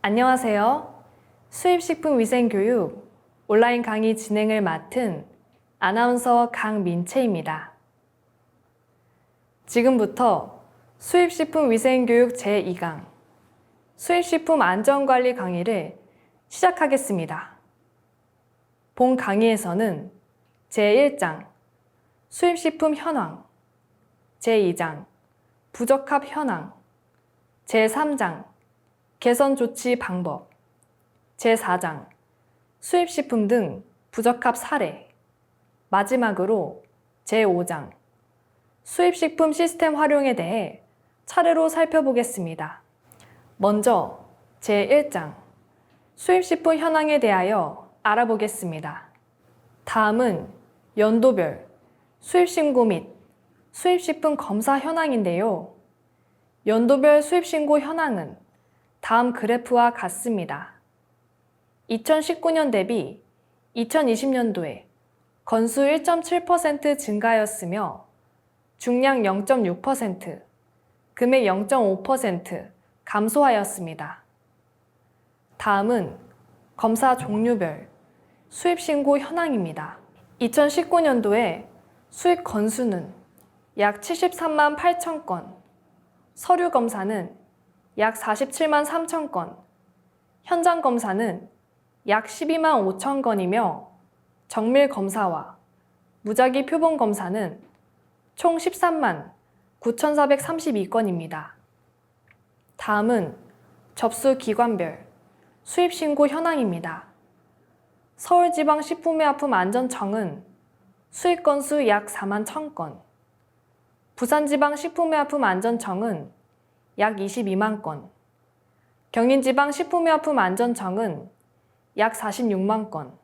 안녕하세요. 수입식품위생교육 온라인 강의 진행을 맡은 아나운서 강민채입니다. 지금부터 수입식품위생교육 제2강 수입식품 안전관리 강의를 시작하겠습니다. 본 강의에서는 제1장 수입식품 현황, 제2장 부적합 현황, 제3장 개선 조치 방법, 제4장 수입식품 등 부적합 사례, 마지막으로 제5장 수입식품 시스템 활용에 대해 차례로 살펴보겠습니다. 먼저 제1장 수입식품 현황에 대하여 알아보겠습니다. 다음은 연도별 수입신고 및 수입식품 검사 현황인데요. 연도별 수입신고 현황은 다음 그래프와 같습니다. 2019년 대비 2020년도에 건수 1.7% 증가하였으며 중량 0.6%, 금액 0.5% 감소하였습니다. 다음은 검사 종류별 수입신고 현황입니다. 2019년도에 수입 건수는 약 73만 8천 건, 서류 검사는 약 47만 3천 건, 현장 검사는 약 12만 5천 건이며 정밀 검사와 무작위 표본 검사는 총 13만 9,432건입니다. 다음은 접수 기관별 수입 신고 현황입니다. 서울지방식품의약품안전청은 수입 건수 약 4만 1,000건, 부산지방식품의약품안전청은 약 22만 건, 경인지방식품의약품안전청은 약 46만 건,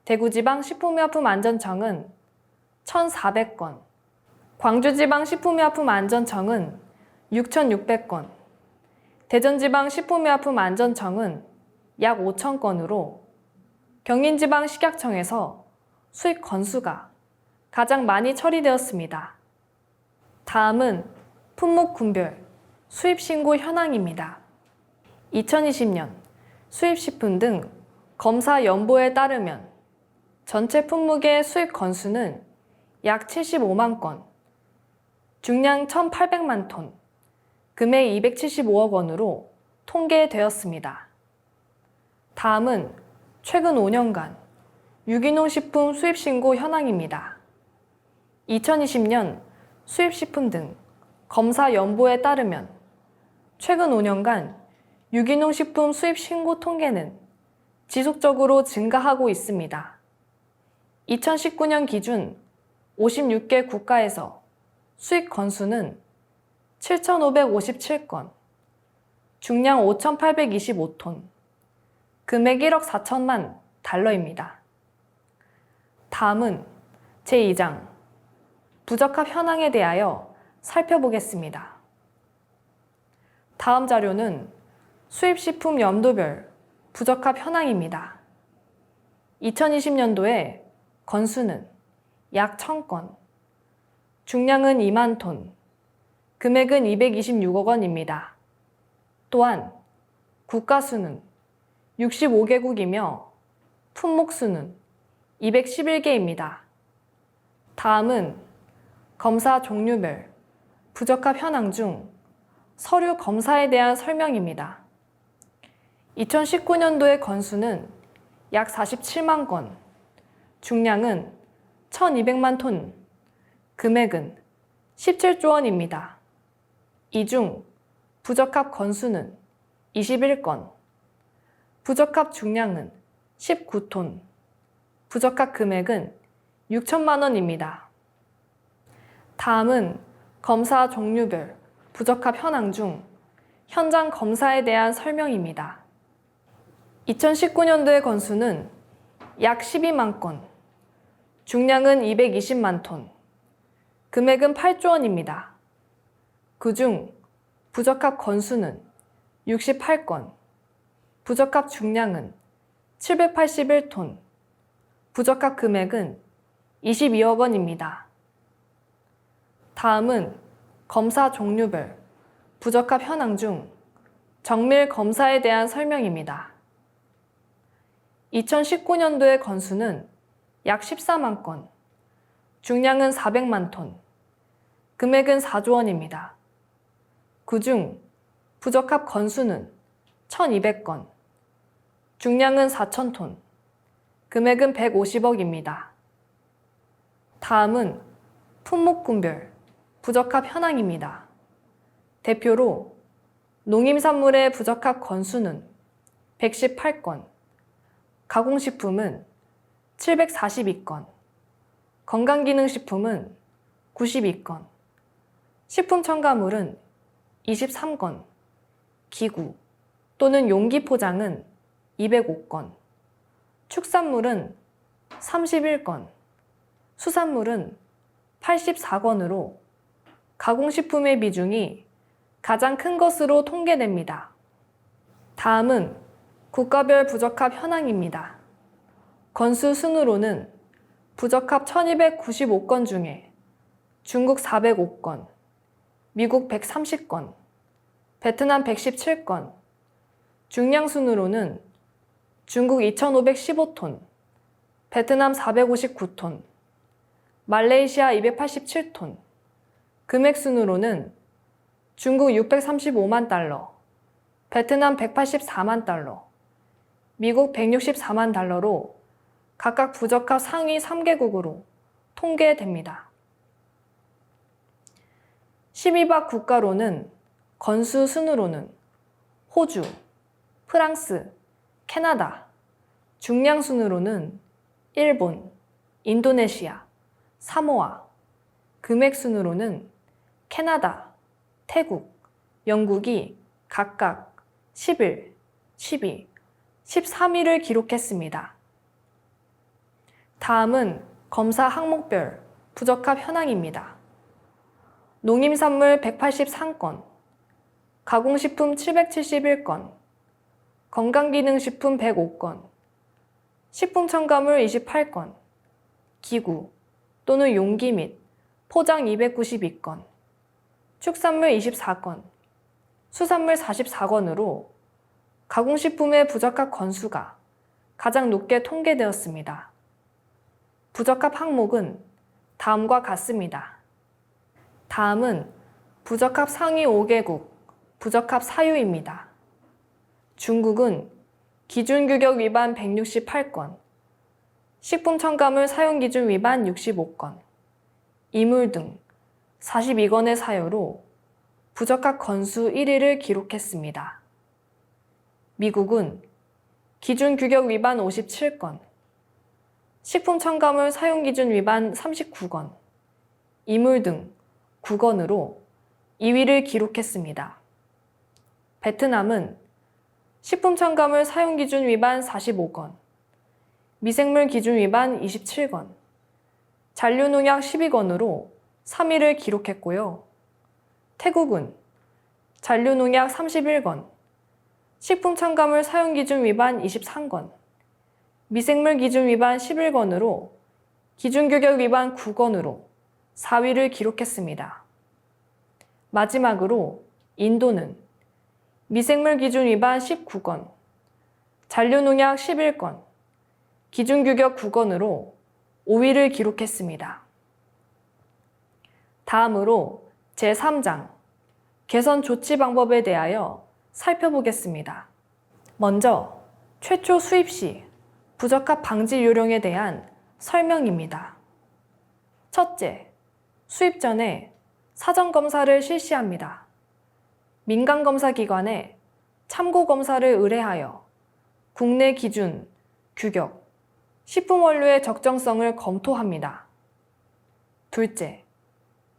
대구지방식품의약품안전청은 1,400건, 광주지방식품의약품안전청은 6,600건, 대전지방식품의약품안전청은 약 5천 건으로 경인지방식약청에서 수입 건수가 가장 많이 처리되었습니다. 다음은 품목군별 수입신고 현황입니다. 2020년 수입식품 등 검사 연보에 따르면 전체 품목의 수입 건수는 약 75만 건, 중량 1,800만 톤, 금액 275억 원으로 통계되었습니다. 다음은 최근 5년간 유기농 식품 수입신고 현황입니다. 2020년 수입식품 등 검사 연보에 따르면 최근 5년간 유기농 식품 수입 신고 통계는 지속적으로 증가하고 있습니다. 2019년 기준 56개 국가에서 수입 건수는 7,557건, 중량 5,825톤, 금액 1억 4천만 달러입니다. 다음은 제2장 부적합 현황에 대하여 살펴보겠습니다. 다음 자료는 수입식품 연도별 부적합 현황입니다. 2020년도에 건수는 약 1,000건, 중량은 2만 톤, 금액은 226억 원입니다. 또한 국가수는 65개국이며 품목수는 211개입니다. 다음은 검사 종류별 부적합 현황 중 서류 검사에 대한 설명입니다. 2019년도의 건수는 약 47만 건, 중량은 1,200만 톤, 금액은 17조 원입니다. 이 중 부적합 건수는 21건, 부적합 중량은 19톤, 부적합 금액은 6천만 원입니다. 다음은 검사 종류별 부적합 현황 중 현장 검사에 대한 설명입니다. 2019년도의 건수는 약 12만 건, 중량은 220만 톤, 금액은 8조 원입니다. 그중 부적합 건수는 68건, 부적합 중량은 781톤, 부적합 금액은 22억 원입니다. 다음은 검사 종류별 부적합 현황 중 정밀 검사에 대한 설명입니다. 2019년도의 건수는 약 14만 건, 중량은 400만 톤, 금액은 4조 원입니다. 그중 부적합 건수는 1,200건, 중량은 4,000톤, 금액은 150억입니다. 다음은 품목군별 부적합 현황입니다. 대표로 농임산물의 부적합 건수는 118건, 가공식품은 742건, 건강기능식품은 92건, 식품첨가물은 23건, 기구 또는 용기 포장은 205건, 축산물은 31건, 수산물은 84건으로 가공식품의 비중이 가장 큰 것으로 통계됩니다. 다음은 국가별 부적합 현황입니다. 건수 순으로는 부적합 1295건 중에 중국 405건, 미국 130건, 베트남 117건, 중량 순으로는 중국 2515톤, 베트남 459톤, 말레이시아 287톤, 금액 순으로는 중국 635만 달러, 베트남 184만 달러, 미국 164만 달러로 각각 부적합 상위 3개국으로 통계됩니다. 12박 국가로는 건수 순으로는 호주, 프랑스, 캐나다, 중량 순으로는 일본, 인도네시아, 사모아, 금액 순으로는 캐나다, 태국, 영국이 각각 11, 12, 13위를 기록했습니다. 다음은 검사 항목별 부적합 현황입니다. 농임산물 183건, 가공식품 771건, 건강기능식품 105건, 식품첨가물 28건, 기구 또는 용기 및 포장 292건, 축산물 24건, 수산물 44건으로 가공식품의 부적합 건수가 가장 높게 통계되었습니다. 부적합 항목은 다음과 같습니다. 다음은 부적합 상위 5개국 부적합 사유입니다. 중국은 기준규격 위반 168건, 식품첨가물 사용기준 위반 65건, 이물 등 42건의 사유로 부적합 건수 1위를 기록했습니다. 미국은 기준규격 위반 57건, 식품첨가물 사용기준 위반 39건, 이물 등 9건으로 2위를 기록했습니다. 베트남은 식품첨가물 사용기준 위반 45건, 미생물 기준 위반 27건, 잔류농약 12건으로 3위를 기록했고요. 태국은 잔류농약 31건, 식품첨가물 사용기준 위반 23건, 미생물 기준 위반 11건으로 기준규격 위반 9건으로 4위를 기록했습니다. 마지막으로 인도는 미생물 기준 위반 19건, 잔류농약 11건, 기준규격 9건으로 5위를 기록했습니다. 다음으로 제3장 개선 조치 방법에 대하여 살펴보겠습니다. 먼저 최초 수입 시 부적합 방지 요령에 대한 설명입니다. 첫째, 수입 전에 사전 검사를 실시합니다. 민간 검사 기관에 참고 검사를 의뢰하여 국내 기준, 규격, 식품 원료의 적정성을 검토합니다. 둘째,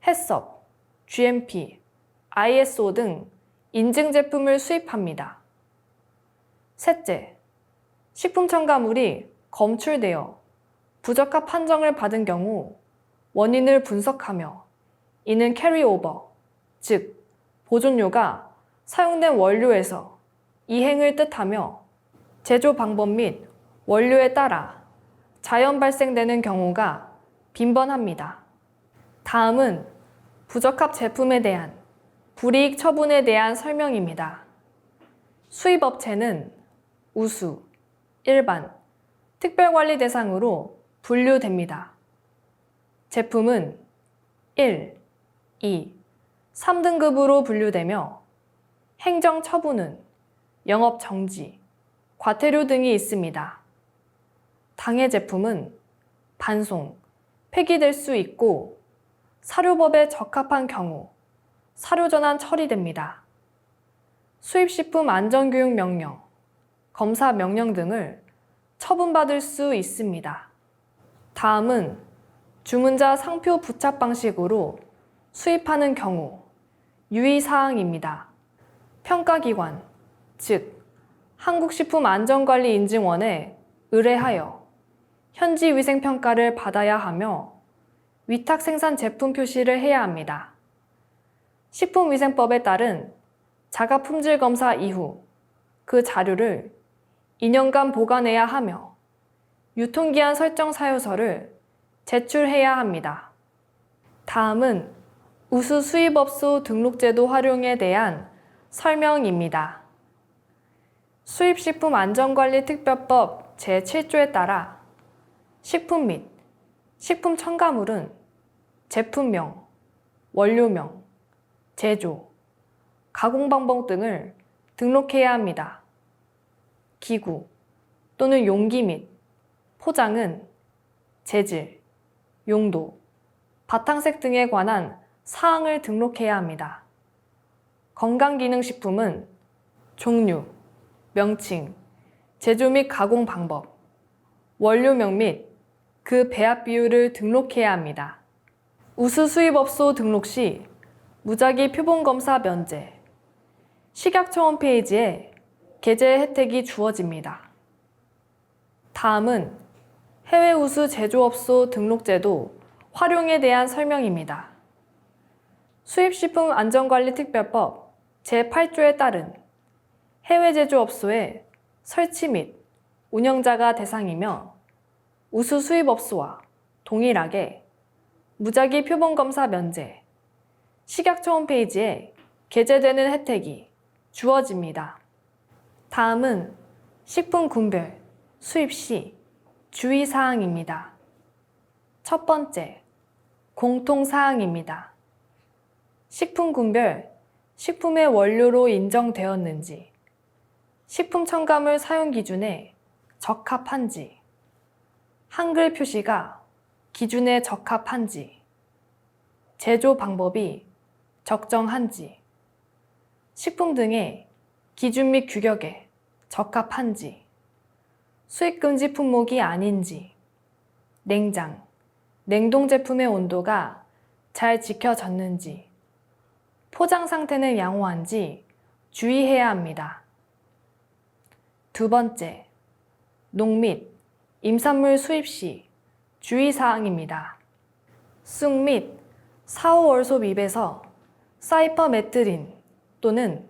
해썹, GMP, ISO 등 인증 제품을 수입합니다. 셋째, 식품 첨가물이 검출되어 부적합 판정을 받은 경우 원인을 분석하며 이는 캐리오버, 즉 보존료가 사용된 원료에서 이행을 뜻하며 제조 방법 및 원료에 따라 자연 발생되는 경우가 빈번합니다. 다음은 부적합 제품에 대한 불이익 처분에 대한 설명입니다. 수입업체는 우수, 일반, 특별관리 대상으로 분류됩니다. 제품은 1, 2, 3등급으로 분류되며 행정처분은 영업정지, 과태료 등이 있습니다. 당해 제품은 반송, 폐기될 수 있고 사료법에 적합한 경우 사료전환 처리됩니다. 수입식품 안전교육명령, 검사명령 등을 처분받을 수 있습니다. 다음은 주문자 상표 부착 방식으로 수입하는 경우 유의사항입니다. 평가기관, 즉 한국식품안전관리인증원에 의뢰하여 현지 위생평가를 받아야 하며 위탁 생산 제품 표시를 해야 합니다. 식품위생법에 따른 자가품질 검사 이후 그 자료를 2년간 보관해야 하며 유통기한 설정 사유서를 제출해야 합니다. 다음은 우수 수입업소 등록제도 활용에 대한 설명입니다. 수입식품안전관리특별법 제7조에 따라 식품 및 식품 첨가물은 제품명, 원료명, 제조, 가공 방법 등을 등록해야 합니다. 기구 또는 용기 및 포장은 재질, 용도, 바탕색 등에 관한 사항을 등록해야 합니다. 건강기능식품은 종류, 명칭, 제조 및 가공 방법, 원료명 및 그 배합 비율을 등록해야 합니다. 우수 수입업소 등록 시 무작위 표본검사 면제, 식약처 홈페이지에 게재 혜택이 주어집니다. 다음은 해외 우수 제조업소 등록제도 활용에 대한 설명입니다. 수입식품안전관리특별법 제8조에 따른 해외 제조업소의 설치 및 운영자가 대상이며 우수 수입업소와 동일하게 무작위 표본검사 면제, 식약처 홈페이지에 게재되는 혜택이 주어집니다. 다음은 식품군별 수입 시 주의사항입니다. 첫 번째, 공통사항입니다. 식품군별 식품의 원료로 인정되었는지, 식품 첨가물 사용 기준에 적합한지, 한글 표시가 기준에 적합한지, 제조 방법이 적정한지, 식품 등의 기준 및 규격에 적합한지, 수입금지 품목이 아닌지, 냉장, 냉동 제품의 온도가 잘 지켜졌는지, 포장 상태는 양호한지 주의해야 합니다. 두 번째, 농 및 임산물 수입 시 주의사항입니다. 쑥 및 사호월소 잎에서 사이퍼메트린 또는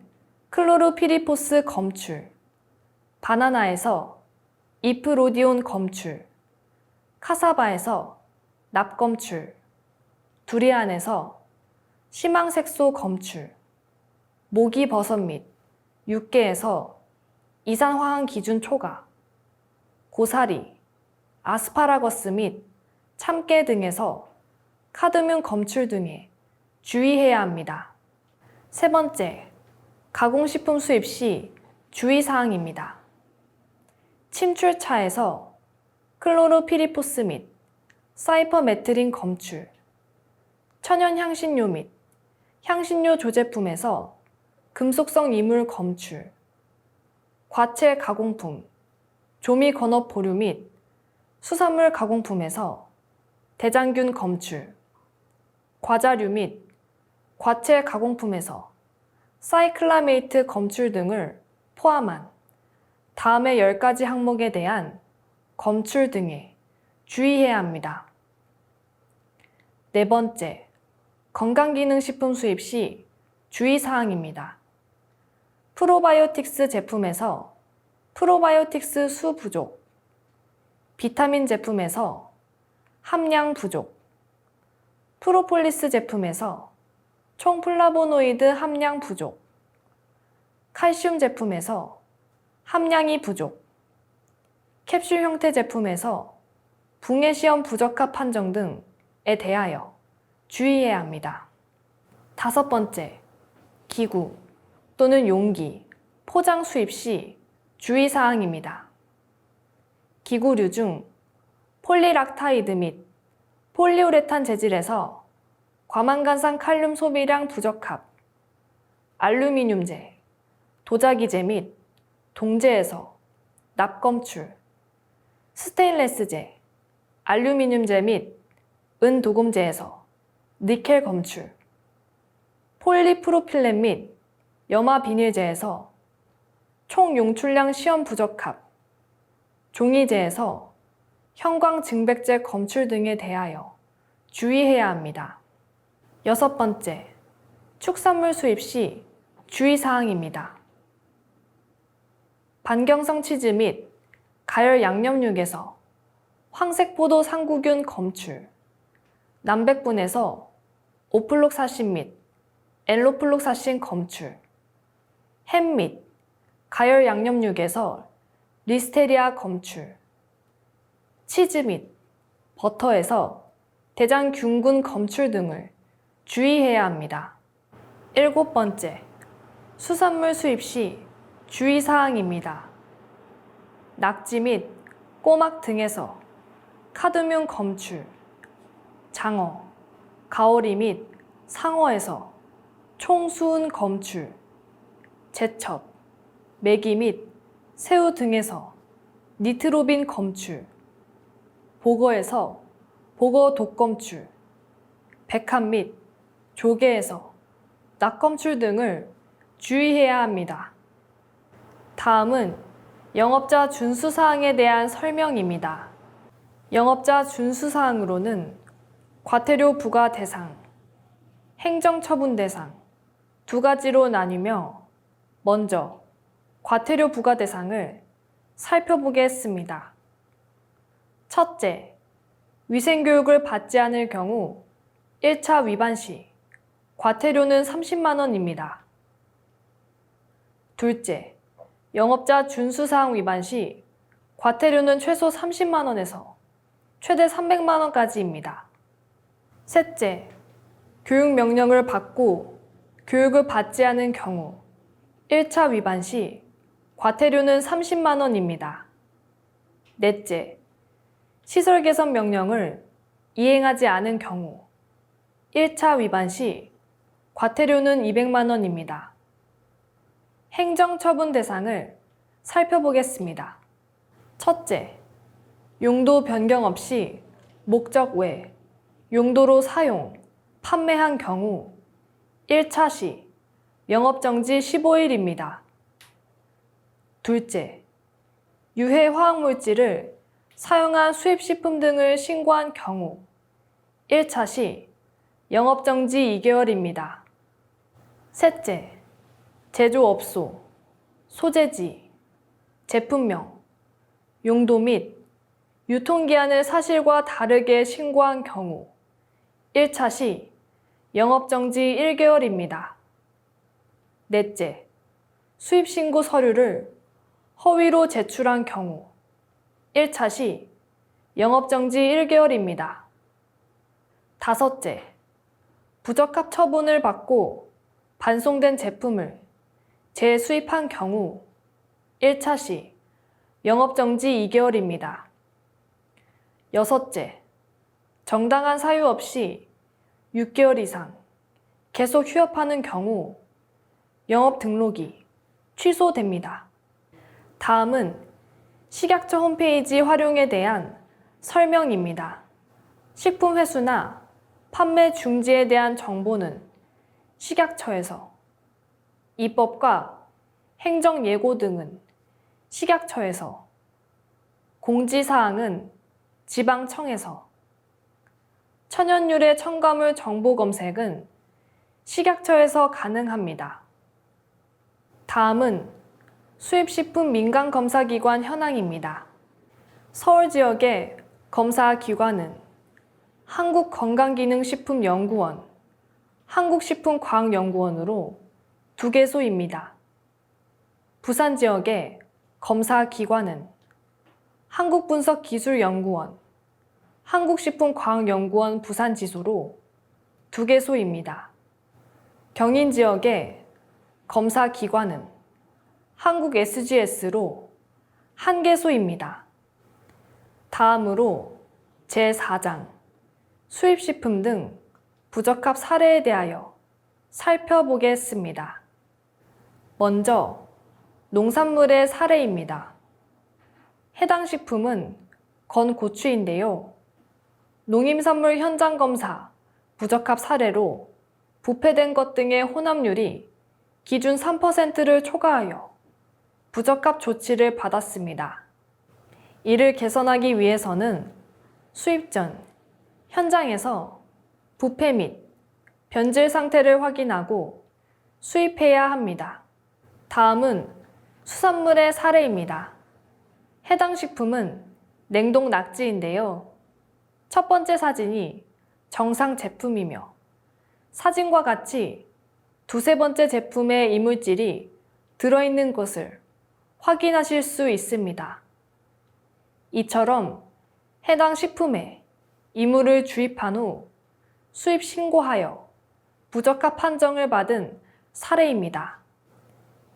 클로르피리포스 검출, 바나나에서 이프로디온 검출, 카사바에서 납검출, 두리안에서 심황색소 검출, 모기버섯 및 육개에서 이산화황 기준 초과, 고사리, 아스파라거스 및 참깨 등에서 카드뮴 검출 등에 주의해야 합니다. 세 번째, 가공식품 수입 시 주의사항입니다. 침출차에서 클로르피리포스 및 사이퍼메트린 검출, 천연향신료 및 향신료 조제품에서 금속성 이물 검출, 과채 가공품, 조미 건업 보류 및 수산물 가공품에서 대장균 검출, 과자류 및 과채 가공품에서 사이클라메이트 검출 등을 포함한 다음의 10가지 항목에 대한 검출 등에 주의해야 합니다. 네 번째, 건강기능식품 수입 시 주의사항입니다. 프로바이오틱스 제품에서 프로바이오틱스 수 부족, 비타민 제품에서 함량 부족, 프로폴리스 제품에서 총플라보노이드 함량 부족, 칼슘 제품에서 함량이 부족, 캡슐 형태 제품에서 붕해시험 부적합 판정 등에 대하여 주의해야 합니다. 5번째, 기구 또는 용기, 포장 수입 시 주의사항입니다. 기구류 중 폴리락타이드 및 폴리우레탄 재질에서 과만간산 칼륨 소비량 부적합, 알루미늄재, 도자기재 및 동재에서 납검출, 스테인레스재, 알루미늄재 및 은도금재에서 니켈 검출, 폴리프로필렌 및 염화비닐재에서 총용출량 시험 부적합, 종이재에서 형광증백제 검출 등에 대하여 주의해야 합니다. 6번째, 축산물 수입 시 주의사항입니다. 반경성 치즈 및 가열 양념육에서 황색포도 상구균 검출, 남백분에서 오플록사신 및 엘로플록사신 검출, 햄 및 가열 양념육에서 리스테리아 검출, 치즈 및 버터에서 대장균군 검출 등을 주의해야 합니다. 7번째, 수산물 수입 시 주의사항입니다. 낙지 및 꼬막 등에서 카드뮴 검출, 장어, 가오리 및 상어에서 총수은 검출, 제첩, 메기 및 새우 등에서 니트로빈 검출, 보거에서 보거 독검출, 백합 및 조개에서 낙검출 등을 주의해야 합니다. 다음은 영업자 준수사항에 대한 설명입니다. 영업자 준수사항으로는 과태료 부과 대상, 행정처분 대상 두 가지로 나뉘며 먼저 과태료 부과 대상을 살펴보겠습니다. 첫째, 위생교육을 받지 않을 경우 1차 위반 시 과태료는 30만 원입니다. 둘째, 영업자 준수사항 위반 시 과태료는 최소 30만 원에서 최대 300만 원까지입니다. 셋째, 교육명령을 받고 교육을 받지 않은 경우 1차 위반 시 과태료는 30만 원입니다. 넷째, 시설 개선 명령을 이행하지 않은 경우 1차 위반 시 과태료는 200만 원입니다. 행정처분 대상을 살펴보겠습니다. 첫째, 용도 변경 없이 목적 외 용도로 사용, 판매한 경우 1차 시 영업정지 15일입니다. 둘째, 유해 화학물질을 사용한 수입식품 등을 신고한 경우 1차 시 영업정지 2개월입니다. 셋째, 제조업소, 소재지, 제품명, 용도 및 유통기한을 사실과 다르게 신고한 경우 1차 시 영업정지 1개월입니다. 넷째, 수입신고 서류를 허위로 제출한 경우 1차 시 영업정지 1개월입니다. 다섯째, 부적합 처분을 받고 반송된 제품을 재수입한 경우 1차 시 영업정지 2개월입니다. 여섯째, 정당한 사유 없이 6개월 이상 계속 휴업하는 경우 영업 등록이 취소됩니다. 다음은 식약처 홈페이지 활용에 대한 설명입니다. 식품 회수나 판매 중지에 대한 정보는 식약처에서, 입법과 행정 예고 등은 식약처에서, 공지사항은 지방청에서, 천연유래 첨가물 정보 검색은 식약처에서 가능합니다. 다음은 수입식품 민간검사기관 현황입니다. 서울 지역의 검사기관은 한국건강기능식품연구원, 한국식품과학연구원으로 2개소입니다. 부산 지역의 검사 기관은 한국분석기술연구원, 한국식품과학연구원 부산지소로 2개소입니다. 경인 지역의 검사 기관은 한국 SGS로 1개소입니다. 다음으로 제4장 수입식품 등 부적합 사례에 대하여 살펴보겠습니다. 먼저 농산물의 사례입니다. 해당 식품은 건고추인데요. 농임산물 현장 검사 부적합 사례로 부패된 것 등의 혼합률이 기준 3%를 초과하여 부적합 조치를 받았습니다. 이를 개선하기 위해서는 수입 전 현장에서 부패 및 변질 상태를 확인하고 수입해야 합니다. 다음은 수산물의 사례입니다. 해당 식품은 냉동 낙지인데요. 첫 번째 사진이 정상 제품이며 사진과 같이 두세 번째 제품의 이물질이 들어있는 것을 확인하실 수 있습니다. 이처럼 해당 식품에 이물을 주입한 후 수입 신고하여 부적합 판정을 받은 사례입니다.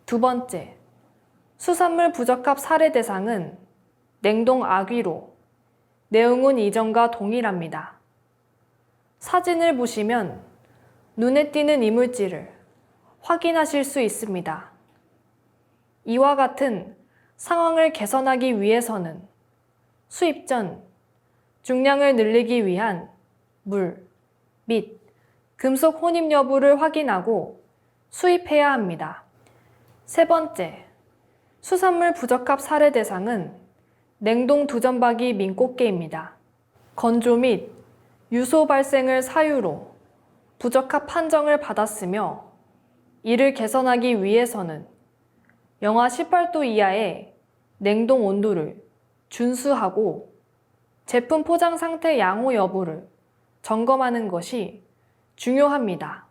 두 번째, 수산물 부적합 사례 대상은 냉동 아귀로 내용은 이전과 동일합니다. 사진을 보시면 눈에 띄는 이물질을 확인하실 수 있습니다. 이와 같은 상황을 개선하기 위해서는 수입 전 중량을 늘리기 위한 물 및 금속 혼입 여부를 확인하고 수입해야 합니다. 세 번째, 수산물 부적합 사례 대상은 냉동 두점박이 민꽃게입니다. 건조 및 유소 발생을 사유로 부적합 판정을 받았으며 이를 개선하기 위해서는 영하 18도 이하의 냉동 온도를 준수하고 제품 포장 상태 양호 여부를 점검하는 것이 중요합니다.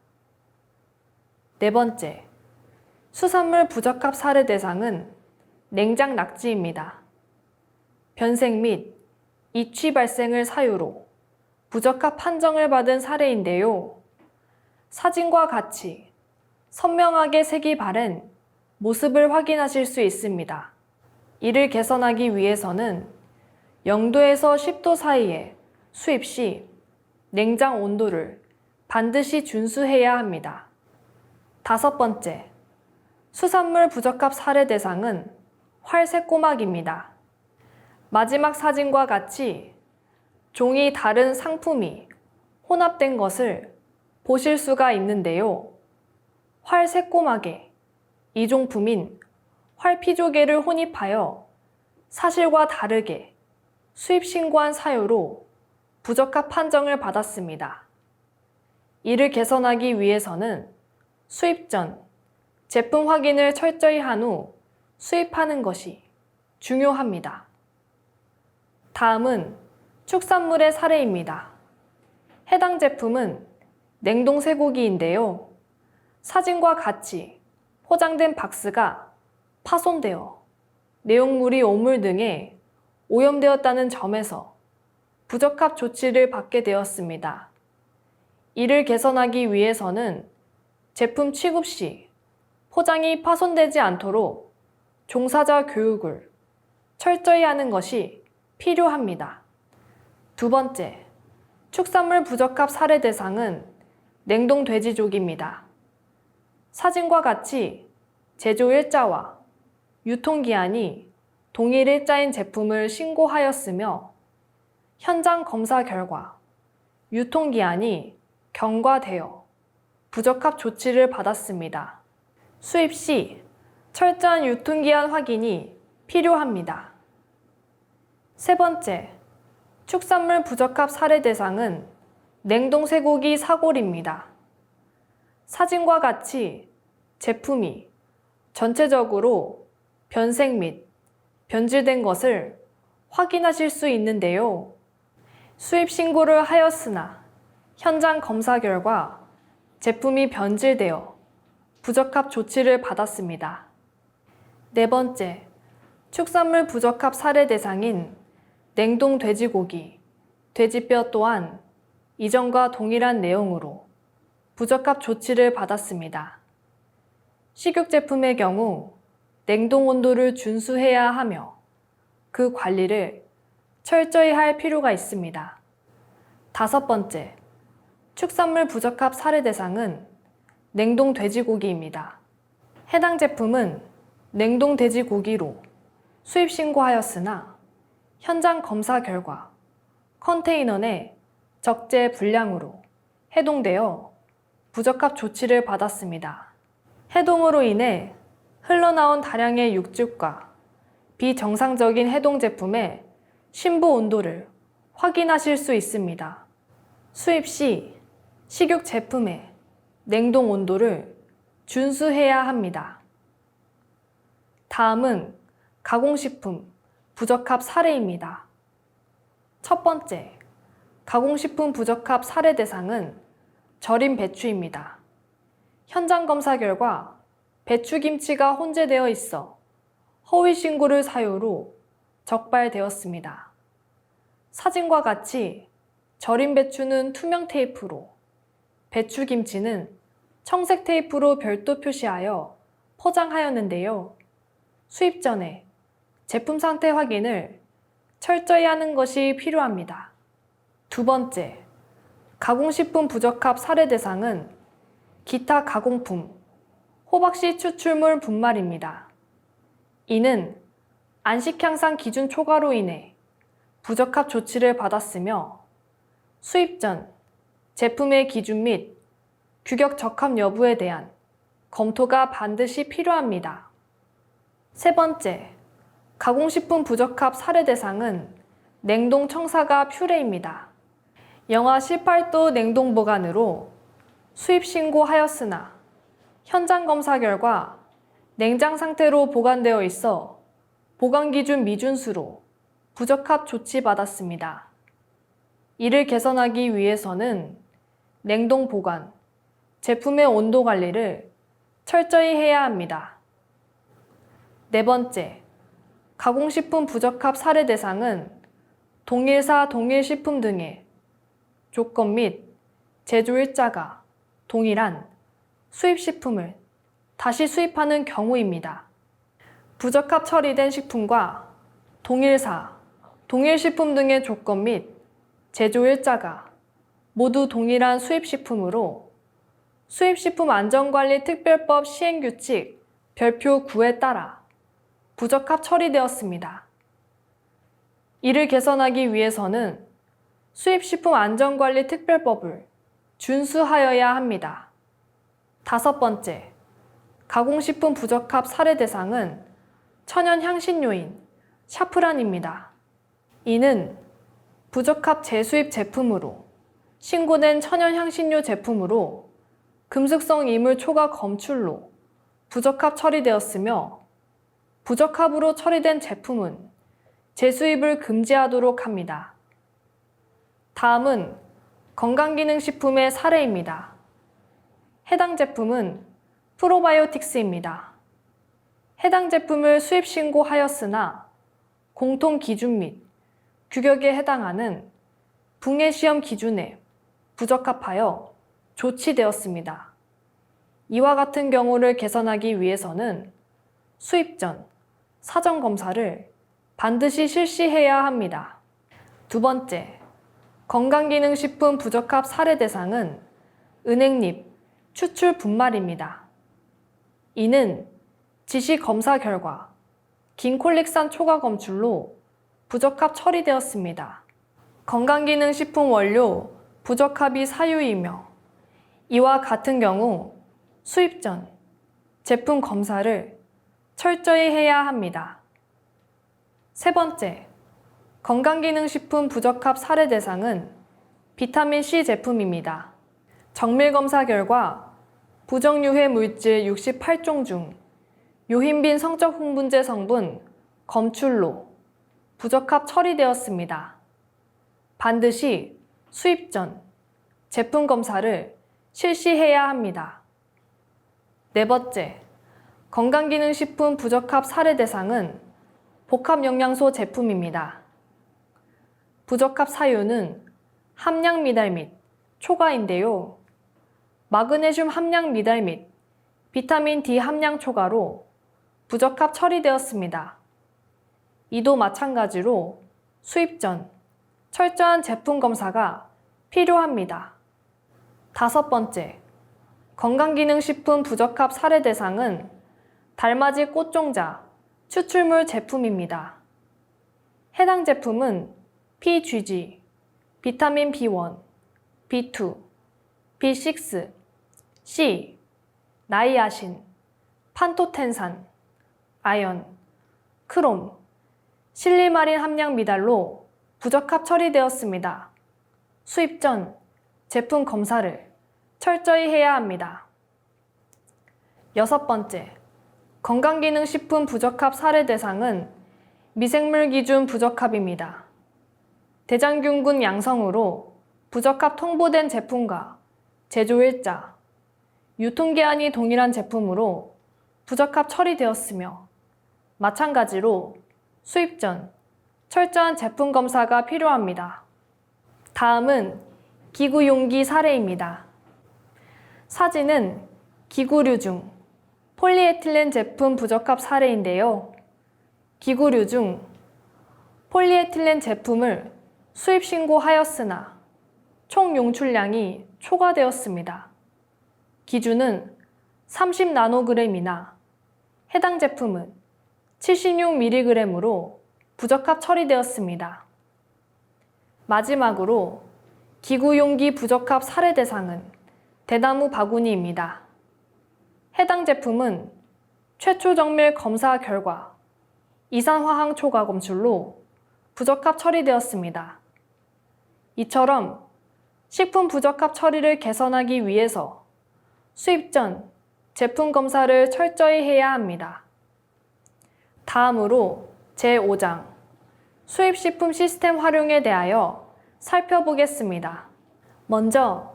네 번째, 수산물 부적합 사례 대상은 냉장 낙지입니다. 변색 및 이취 발생을 사유로 부적합 판정을 받은 사례인데요. 사진과 같이 선명하게 색이 바른 모습을 확인하실 수 있습니다. 이를 개선하기 위해서는 0도에서 10도 사이에 수입 시 냉장 온도를 반드시 준수해야 합니다. 다섯 번째, 수산물 부적합 사례 대상은 활새꼬막입니다. 마지막 사진과 같이 종이 다른 상품이 혼합된 것을 보실 수가 있는데요. 활새꼬막에 이종품인 활피조개를 혼입하여 사실과 다르게 수입 신고한 사유로 부적합 판정을 받았습니다. 이를 개선하기 위해서는 수입 전 제품 확인을 철저히 한 후 수입하는 것이 중요합니다. 다음은 축산물의 사례입니다. 해당 제품은 냉동 쇠고기인데요. 사진과 같이 포장된 박스가 파손되어 내용물이 오물 등에 오염되었다는 점에서 부적합 조치를 받게 되었습니다. 이를 개선하기 위해서는 제품 취급 시 포장이 파손되지 않도록 종사자 교육을 철저히 하는 것이 필요합니다. 두 번째, 축산물 부적합 사례 대상은 냉동 돼지족입니다. 사진과 같이 제조 일자와 유통기한이 동일 일자인 제품을 신고하였으며 현장 검사 결과 유통기한이 경과되어 부적합 조치를 받았습니다. 수입 시 철저한 유통기한 확인이 필요합니다. 세 번째, 축산물 부적합 사례 대상은 냉동 쇠고기 사골입니다. 사진과 같이 제품이 전체적으로 변색 및 변질된 것을 확인하실 수 있는데요. 수입 신고를 하였으나 현장 검사 결과 제품이 변질되어 부적합 조치를 받았습니다. 네 번째, 축산물 부적합 사례 대상인 냉동 돼지고기, 돼지뼈 또한 이전과 동일한 내용으로 부적합 조치를 받았습니다. 식육 제품의 경우 냉동 온도를 준수해야 하며 그 관리를 철저히 할 필요가 있습니다. 다섯 번째, 축산물 부적합 사례 대상은 냉동 돼지고기입니다. 해당 제품은 냉동 돼지고기로 수입 신고하였으나 현장 검사 결과 컨테이너 내 적재 분량으로 해동되어 부적합 조치를 받았습니다. 해동으로 인해 흘러나온 다량의 육즙과 비정상적인 해동 제품의 신부 온도를 확인하실 수 있습니다. 수입 시 식육 제품의 냉동 온도를 준수해야 합니다. 다음은 가공식품 부적합 사례입니다. 첫 번째, 가공식품 부적합 사례 대상은 절임 배추입니다. 현장 검사 결과 배추김치가 혼재되어 있어 허위 신고를 사유로 적발되었습니다. 사진과 같이 절임 배추는 투명 테이프로, 배추김치는 청색 테이프로 별도 표시하여 포장하였는데요. 수입 전에 제품 상태 확인을 철저히 하는 것이 필요합니다. 두 번째, 가공식품 부적합 사례 대상은 기타 가공품, 호박씨 추출물 분말입니다. 이는 안식향상 기준 초과로 인해 부적합 조치를 받았으며 수입 전 제품의 기준 및 규격 적합 여부에 대한 검토가 반드시 필요합니다. 세 번째, 가공식품 부적합 사례 대상은 냉동 청사가 퓨레입니다. 영하 18도 냉동 보관으로 수입 신고하였으나 현장 검사 결과 냉장 상태로 보관되어 있어 보관 기준 미준수로 부적합 조치받았습니다. 이를 개선하기 위해서는 냉동 보관, 제품의 온도 관리를 철저히 해야 합니다. 네 번째, 가공식품 부적합 사례 대상은 동일사 동일식품 등의 조건 및 제조 일자가 동일한 수입식품을 다시 수입하는 경우입니다. 부적합 처리된 식품과 동일사, 동일식품 등의 조건 및 제조 일자가 모두 동일한 수입식품으로 수입식품 안전관리 특별법 시행규칙 별표 9에 따라 부적합 처리되었습니다. 이를 개선하기 위해서는 수입식품 안전관리 특별법을 준수하여야 합니다. 다섯 번째, 가공식품 부적합 사례 대상은 천연 향신료인 샤프란입니다. 이는 부적합 재수입 제품으로 신고된 천연 향신료 제품으로 금속성 이물 초과 검출로 부적합 처리되었으며 부적합으로 처리된 제품은 재수입을 금지하도록 합니다. 다음은 건강기능식품의 사례입니다. 해당 제품은 프로바이오틱스입니다. 해당 제품을 수입 신고하였으나 공통 기준 및 규격에 해당하는 붕해 시험 기준에 부적합하여 조치되었습니다. 이와 같은 경우를 개선하기 위해서는 수입 전 사전 검사를 반드시 실시해야 합니다. 두 번째, 건강기능식품 부적합 사례 대상은 은행잎 추출 분말입니다. 이는 지시 검사 결과 긴콜릭산 초과 검출로 부적합 처리되었습니다. 건강기능식품 원료 부적합이 사유이며 이와 같은 경우 수입 전 제품 검사를 철저히 해야 합니다. 세 번째, 건강기능식품 부적합 사례 대상은 비타민C 제품입니다. 정밀검사 결과 부정유해 물질 68종 중 요흰빈 성적 흥분제 성분 검출로 부적합 처리되었습니다. 반드시 수입 전 제품 검사를 실시해야 합니다. 네 번째, 건강기능식품 부적합 사례 대상은 복합영양소 제품입니다. 부적합 사유는 함량 미달 및 초과인데요. 마그네슘 함량 미달 및 비타민 D 함량 초과로 부적합 처리되었습니다. 이도 마찬가지로 수입 전 철저한 제품 검사가 필요합니다. 5번째, 건강기능식품 부적합 사례 대상은 달맞이 꽃종자 추출물 제품입니다. 해당 제품은 PGG, 비타민 B1, B2, B6, C, 나이아신, 판토텐산, 아연, 크롬, 실리마린 함량 미달로 부적합 처리되었습니다. 수입 전 제품 검사를 철저히 해야 합니다. 6번째, 건강기능식품 부적합 사례 대상은 미생물 기준 부적합입니다. 대장균군 양성으로 부적합 통보된 제품과 제조일자, 유통기한이 동일한 제품으로 부적합 처리되었으며 마찬가지로 수입 전 철저한 제품 검사가 필요합니다. 다음은 기구 용기 사례입니다. 사진은 기구류 중 폴리에틸렌 제품 부적합 사례인데요. 기구류 중 폴리에틸렌 제품을 수입 신고하였으나 총 용출량이 초과되었습니다. 기준은 30나노그램이나 해당 제품은 76mg으로 부적합 처리되었습니다. 마지막으로 기구용기 부적합 사례 대상은 대나무 바구니입니다. 해당 제품은 최초 정밀 검사 결과 이산화황 초과 검출로 부적합 처리되었습니다. 이처럼 식품 부적합 처리를 개선하기 위해서 수입 전 제품 검사를 철저히 해야 합니다. 다음으로 제5장 수입식품 시스템 활용에 대하여 살펴보겠습니다. 먼저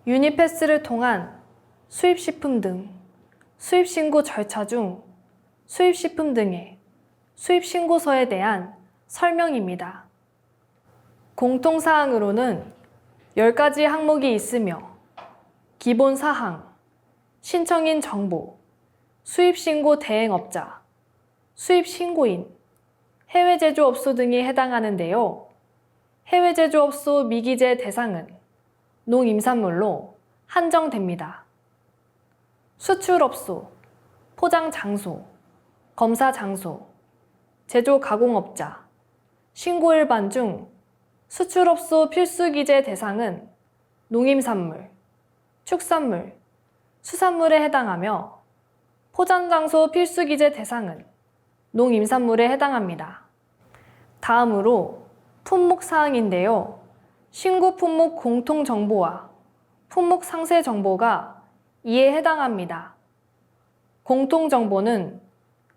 유니패스를 통한 수입식품 등 수입신고 절차 중 수입식품 등의 수입신고서에 대한 설명입니다. 공통사항으로는 10가지 항목이 있으며 기본사항, 신청인 정보, 수입신고 대행업자, 수입신고인, 해외제조업소 등이 해당하는데요. 해외제조업소 미기재 대상은 농임산물로 한정됩니다. 수출업소, 포장장소, 검사장소, 제조가공업자, 신고일반 중 수출업소 필수기재 대상은 농임산물, 축산물, 수산물에 해당하며 포장장소 필수기재 대상은 농임산물에 해당합니다. 다음으로 품목사항인데요. 신고 품목 공통정보와 품목 상세 정보가 이에 해당합니다. 공통정보는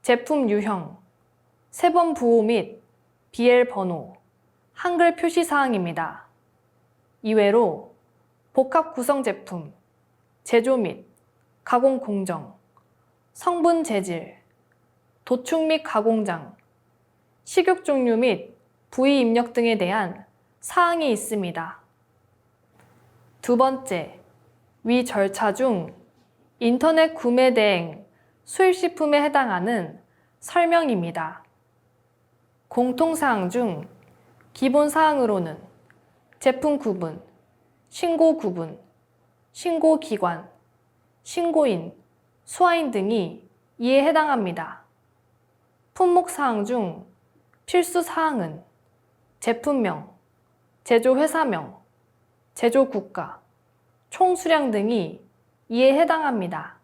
제품 유형, 세번 부호 및 BL 번호, 한글 표시사항입니다. 이외로 복합 구성 제품, 제조 및 가공 공정, 성분 재질, 도축 및 가공장, 식육 종류 및 부위 입력 등에 대한 사항이 있습니다. 2번째, 위 절차 중 인터넷 구매 대행 수입식품에 해당하는 설명입니다. 공통사항 중 기본사항으로는 제품 구분, 신고 구분, 신고 기관, 신고인, 수화인 등이 이에 해당합니다. 품목사항 중 필수사항은 제품명, 제조회사명, 제조국가, 총수량 등이 이에 해당합니다.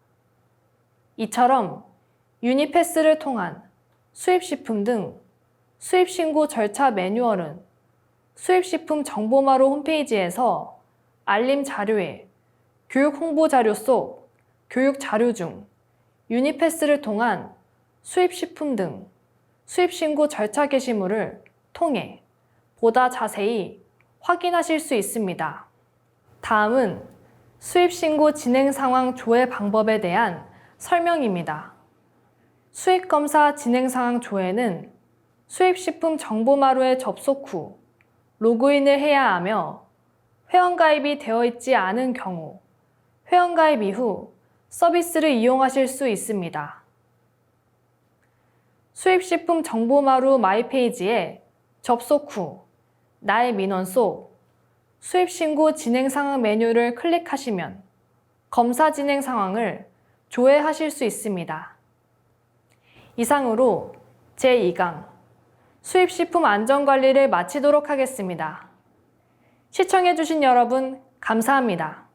이처럼 유니패스를 통한 수입식품 등 수입신고 절차 매뉴얼은 수입식품 정보마루 홈페이지에서 알림 자료에 교육 홍보 자료 속 교육 자료 중 유니패스를 통한 수입식품 등 수입신고 절차 게시물을 통해 보다 자세히 확인하실 수 있습니다. 다음은 수입신고 진행 상황 조회 방법에 대한 설명입니다. 수입검사 진행상황 조회는 수입식품 정보마루에 접속 후 로그인을 해야 하며 회원가입이 되어 있지 않은 경우 회원가입 이후 서비스를 이용하실 수 있습니다. 수입식품 정보마루 마이페이지에 접속 후 나의 민원 속 수입신고 진행상황 메뉴를 클릭하시면 검사 진행 상황을 조회하실 수 있습니다. 이상으로 제2강 수입식품 안전관리를 마치도록 하겠습니다. 시청해주신 여러분 감사합니다.